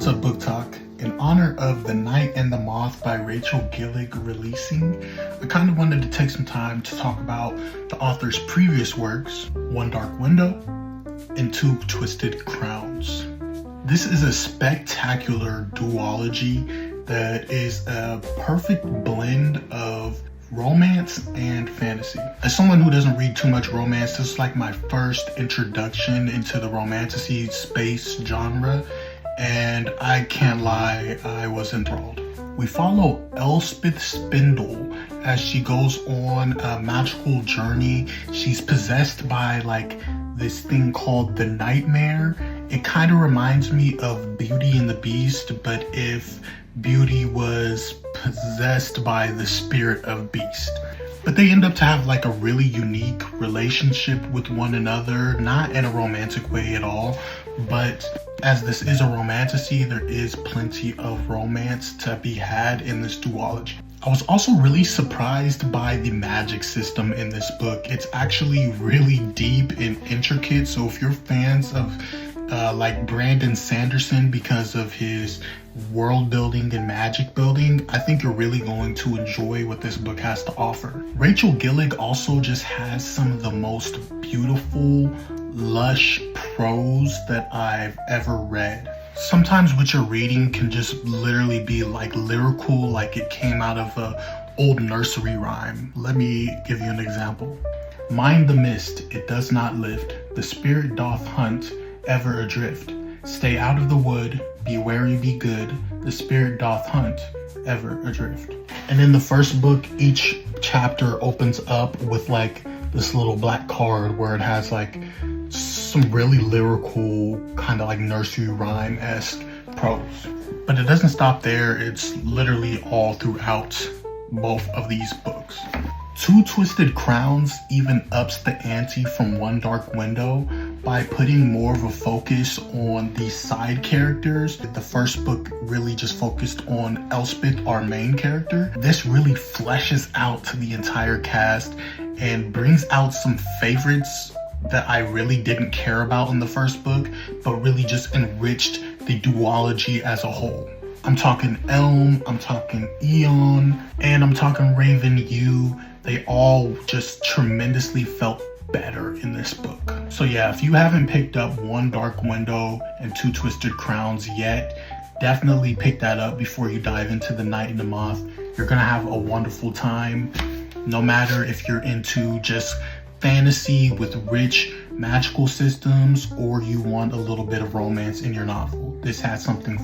What's up, Book Talk? In honor of The Night and the Moth by Rachel Gillig releasing, I kind of wanted to take some time to talk about the author's previous works, One Dark Window and Two Twisted Crowns. This is a spectacular duology that is a perfect blend of romance and fantasy. As someone who doesn't read too much romance, this is like my first introduction into the romantasy space genre, and I can't lie, I was enthralled. We follow Elspeth Spindle as she goes on a magical journey. She's possessed by like this thing called the Nightmare. It kind of reminds me of Beauty and the Beast, but if Beauty was possessed by the spirit of Beast. But they end up to have like a really unique relationship with one another, not in a romantic way at all, but as this is a romantasy, there is plenty of romance to be had in this duology. I was also really surprised by the magic system in this book. It's actually really deep and intricate, so if you're fans of like Brandon Sanderson because of his world building and magic building, I think you're really going to enjoy what this book has to offer. Rachel Gillig also just has some of the most beautiful, lush prose that I've ever read. Sometimes what you're reading can just literally be like lyrical, like it came out of a old nursery rhyme. Let me give you an example. Mind the mist, it does not lift. The spirit doth hunt, ever adrift. Stay out of the wood, be wary, be good. The spirit doth hunt, ever adrift. And in the first book, each chapter opens up with like this little black card where it has like some really lyrical kind of like nursery rhyme-esque prose. But it doesn't stop there. It's literally all throughout both of these books. Two Twisted Crowns even ups the ante from One Dark Window by putting more of a focus on the side characters. The first book really just focused on Elspeth, our main character. This really fleshes out the entire cast and brings out some favorites that I really didn't care about in the first book, but really just enriched the duology as a whole. I'm talking Elm, I'm talking Eon, and I'm talking Raven Yu. They all just tremendously felt better in this book. So yeah, if you haven't picked up One Dark Window and Two Twisted Crowns yet, definitely pick that up before you dive into The Night and the Moth. You're gonna have a wonderful time, no matter if you're into just fantasy with rich magical systems or you want a little bit of romance in your novel. This has something for